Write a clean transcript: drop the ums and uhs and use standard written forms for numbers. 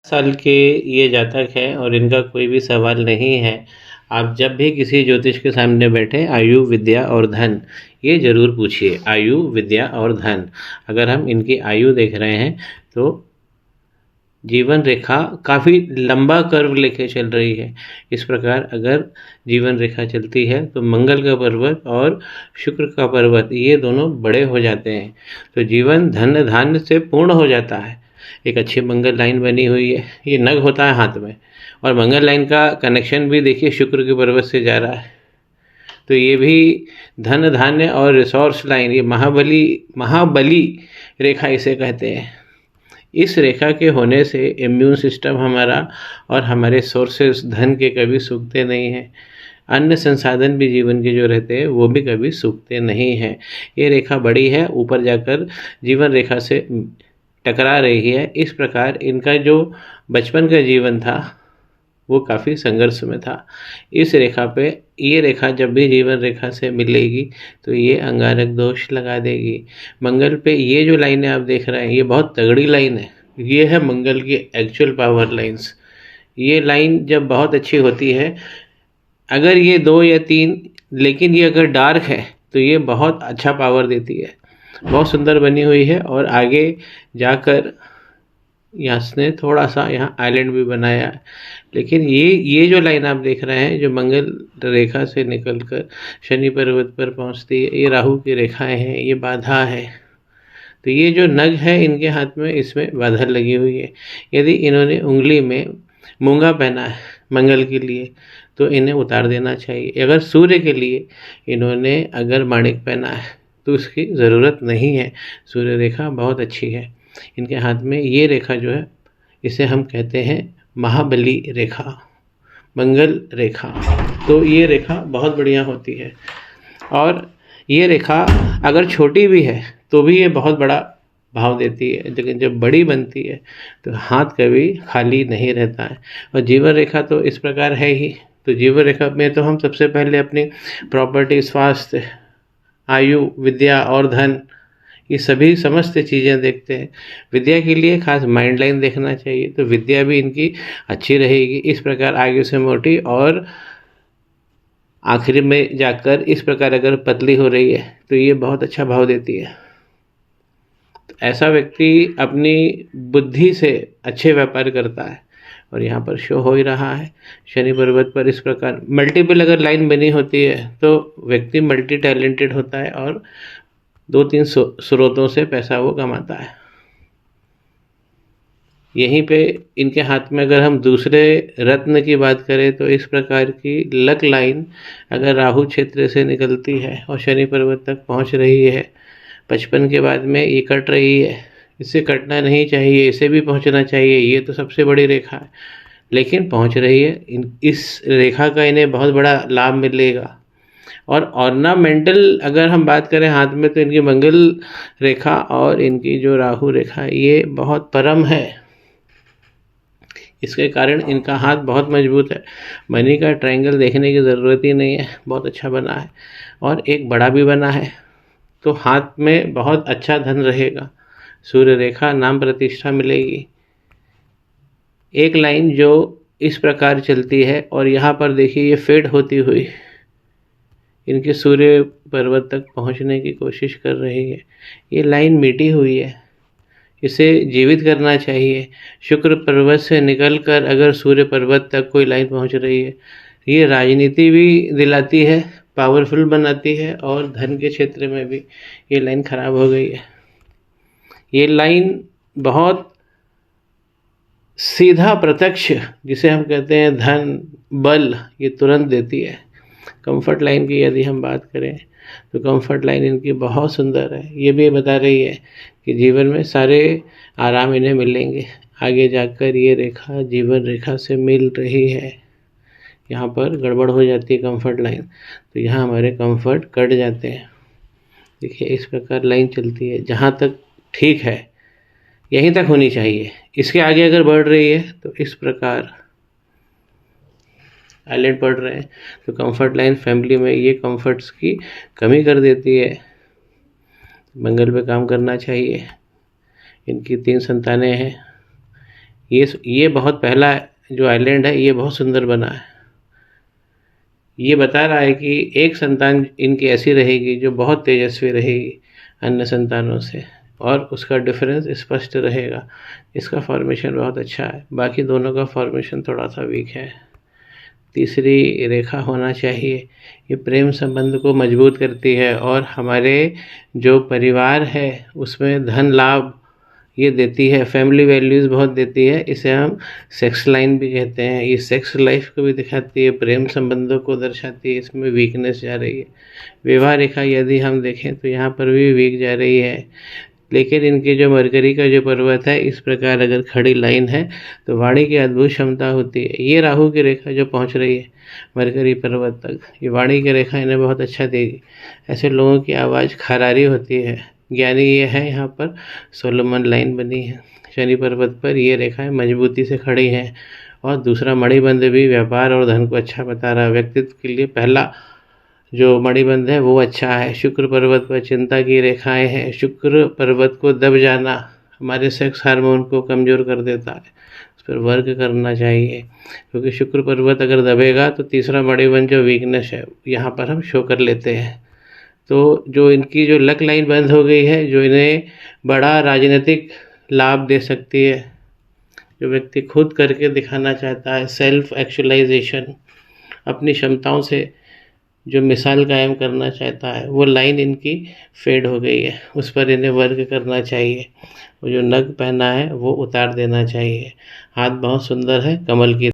साल के ये जातक है और इनका कोई भी सवाल नहीं है। आप जब भी किसी ज्योतिष के सामने बैठे आयु, विद्या और धन ये ज़रूर पूछिए। आयु, विद्या और धन। अगर हम इनकी आयु देख रहे हैं तो जीवन रेखा काफ़ी लंबा कर्व लेके चल रही है। इस प्रकार अगर जीवन रेखा चलती है तो मंगल का पर्वत और शुक्र का पर्वत ये दोनों बड़े हो जाते हैं, तो जीवन धन धान्य से पूर्ण हो जाता है। एक अच्छी मंगल लाइन बनी हुई है, ये नग होता है हाथ में, और मंगल लाइन का कनेक्शन भी देखिए शुक्र के पर्वत से जा रहा है, तो ये भी धन धान्य और रिसोर्स लाइन, ये महाबली रेखा इसे कहते हैं। इस रेखा के होने से इम्यून सिस्टम हमारा और हमारे सोर्सेस धन के कभी सूखते नहीं हैं। अन्य संसाधन भी जीवन के जो रहते हैं वो भी कभी सूखते नहीं हैं। ये रेखा बड़ी है, ऊपर जाकर जीवन रेखा से टकरा रही है। इस प्रकार इनका जो बचपन का जीवन था वो काफ़ी संघर्ष में था। इस रेखा पे ये रेखा जब भी जीवन रेखा से मिलेगी तो ये अंगारक दोष लगा देगी। मंगल पे ये जो लाइनें आप देख रहे हैं ये बहुत तगड़ी लाइन है। ये है मंगल की एक्चुअल पावर लाइंस। ये लाइन जब बहुत अच्छी होती है, अगर ये 2 या 3, लेकिन ये अगर डार्क है तो ये बहुत अच्छा पावर देती है। बहुत सुंदर बनी हुई है। और आगे जाकर इसने थोड़ा सा यहाँ आइलैंड भी बनाया है। लेकिन ये जो लाइन आप देख रहे हैं जो मंगल रेखा से निकलकर शनि पर्वत पर पहुँचती है, ये राहु की रेखाएं हैं, ये बाधा है। तो ये जो नग है इनके हाथ में, इसमें बाधा लगी हुई है। यदि इन्होंने उंगली में मूंगा पहना है मंगल के लिए तो इन्हें उतार देना चाहिए। अगर सूर्य के लिए इन्होंने अगर माणिक पहना है तो उसकी ज़रूरत नहीं है। सूर्य रेखा बहुत अच्छी है। इनके हाथ में ये रेखा जो है इसे हम कहते हैं महाबली रेखा, मंगल रेखा। तो ये रेखा बहुत बढ़िया होती है। और ये रेखा अगर छोटी भी है तो भी ये बहुत बड़ा भाव देती है, लेकिन जब बड़ी बनती है तो हाथ कभी खाली नहीं रहता है। और जीवन रेखा तो इस प्रकार है ही। तो जीवन रेखा में तो हम सबसे पहले अपनी प्रॉपर्टी, स्वास्थ्य, आयु, विद्या और धन, ये सभी समस्त चीज़ें देखते हैं। विद्या के लिए खास माइंड लाइन देखना चाहिए, तो विद्या भी इनकी अच्छी रहेगी। इस प्रकार आगे से मोटी और आखिरी में जाकर इस प्रकार अगर पतली हो रही है तो ये बहुत अच्छा भाव देती है। तो ऐसा व्यक्ति अपनी बुद्धि से अच्छे व्यापार करता है। और यहाँ पर शो हो ही रहा है शनि पर्वत पर। इस प्रकार मल्टीपल अगर लाइन बनी होती है तो व्यक्ति मल्टी टैलेंटेड होता है और 2-3 स्रोतों से पैसा वो कमाता है। यहीं पे इनके हाथ में अगर हम दूसरे रत्न की बात करें तो इस प्रकार की लक लाइन अगर राहु क्षेत्र से निकलती है और शनि पर्वत तक पहुंच रही है, 55 के बाद में ये कट रही है। इसे कटना नहीं चाहिए, इसे भी पहुंचना चाहिए। ये तो सबसे बड़ी रेखा है, लेकिन पहुंच रही है। इस रेखा का इन्हें बहुत बड़ा लाभ मिलेगा। और ऑर्नामेंटल अगर हम बात करें हाथ में तो इनकी मंगल रेखा और इनकी जो राहु रेखा ये बहुत परम है। इसके कारण इनका हाथ बहुत मजबूत है। मनी का ट्रायंगल देखने की ज़रूरत ही नहीं है, बहुत अच्छा बना है और एक बड़ा भी बना है, तो हाथ में बहुत अच्छा धन रहेगा। सूर्य रेखा, नाम प्रतिष्ठा मिलेगी। एक लाइन जो इस प्रकार चलती है और यहाँ पर देखिए ये फेड होती हुई इनके सूर्य पर्वत तक पहुँचने की कोशिश कर रही है। ये लाइन मिटी हुई है, इसे जीवित करना चाहिए। शुक्र पर्वत से निकलकर अगर सूर्य पर्वत तक कोई लाइन पहुँच रही है, ये राजनीति भी दिलाती है, पावरफुल बनाती है और धन के क्षेत्र में भी ये लाइन खराब हो गई है। ये लाइन बहुत सीधा प्रत्यक्ष, जिसे हम कहते हैं धन बल, ये तुरंत देती है। कंफर्ट लाइन की यदि हम बात करें तो कंफर्ट लाइन इनकी बहुत सुंदर है। ये भी बता रही है कि जीवन में सारे आराम इन्हें मिलेंगे। आगे जाकर ये रेखा जीवन रेखा से मिल रही है, यहाँ पर गड़बड़ हो जाती है कंफर्ट लाइन, तो यहाँ हमारे कंफर्ट कट जाते हैं। देखिए इस प्रकार लाइन चलती है, जहाँ तक ठीक है यहीं तक होनी चाहिए। इसके आगे अगर बढ़ रही है तो इस प्रकार आइलैंड पड़ रहे हैं, तो कंफर्ट लाइन फैमिली में ये कंफर्ट्स की कमी कर देती है। मंगल पे काम करना चाहिए। इनकी 3 संतानें हैं, ये बहुत पहला जो आइलैंड है ये बहुत सुंदर बना है। ये बता रहा है कि एक संतान इनकी ऐसी रहेगी जो बहुत तेजस्वी रहेगी अन्य संतानों से, और उसका डिफरेंस स्पष्ट रहेगा। इसका फॉर्मेशन बहुत अच्छा है, बाकी दोनों का फॉर्मेशन थोड़ा सा वीक है। तीसरी रेखा होना चाहिए। ये प्रेम संबंध को मजबूत करती है और हमारे जो परिवार है उसमें धन लाभ ये देती है, फैमिली वैल्यूज़ बहुत देती है। इसे हम सेक्स लाइन भी कहते हैं। ये सेक्स लाइफ को भी दिखाती है, प्रेम संबंधों को दर्शाती है। इसमें वीकनेस जा रही है। विवाह रेखा यदि हम देखें तो यहाँ पर भी वीक जा रही है, लेकिन इनके जो मरकरी का जो पर्वत है इस प्रकार अगर खड़ी लाइन है तो वाणी की अद्भुत क्षमता होती है। ये राहु की रेखा जो पहुँच रही है मरकरी पर्वत तक, ये वाणी की रेखा इन्हें बहुत अच्छा देगी। ऐसे लोगों की आवाज़ खरारी होती है। ज्ञानी ये है। यहाँ पर सोलोमन लाइन बनी है शनि पर्वत पर, ये रेखाएं मजबूती से खड़ी हैं। और दूसरा मणिबंध भी व्यापार और धन को अच्छा बता रहा है। व्यक्तित्व के लिए पहला जो मणिबंध है वो अच्छा है। शुक्र पर्वत पर चिंता की रेखाएं हैं। शुक्र पर्वत को दब जाना हमारे सेक्स हार्मोन को कमज़ोर कर देता है, उस पर वर्क करना चाहिए, क्योंकि शुक्र पर्वत अगर दबेगा तो तीसरा मणिबंध जो वीकनेस है यहाँ पर हम शो कर लेते हैं। तो जो इनकी जो लक लाइन बंद हो गई है, जो इन्हें बड़ा राजनीतिक लाभ दे सकती है, जो व्यक्ति खुद करके दिखाना चाहता है, सेल्फ एक्चुअलाइजेशन, अपनी क्षमताओं से जो मिसाल कायम करना चाहता है, वो लाइन इनकी फेड हो गई है। उस पर इन्हें वर्क करना चाहिए। वो जो नग पहना है वो उतार देना चाहिए। हाथ बहुत सुंदर है, कमल की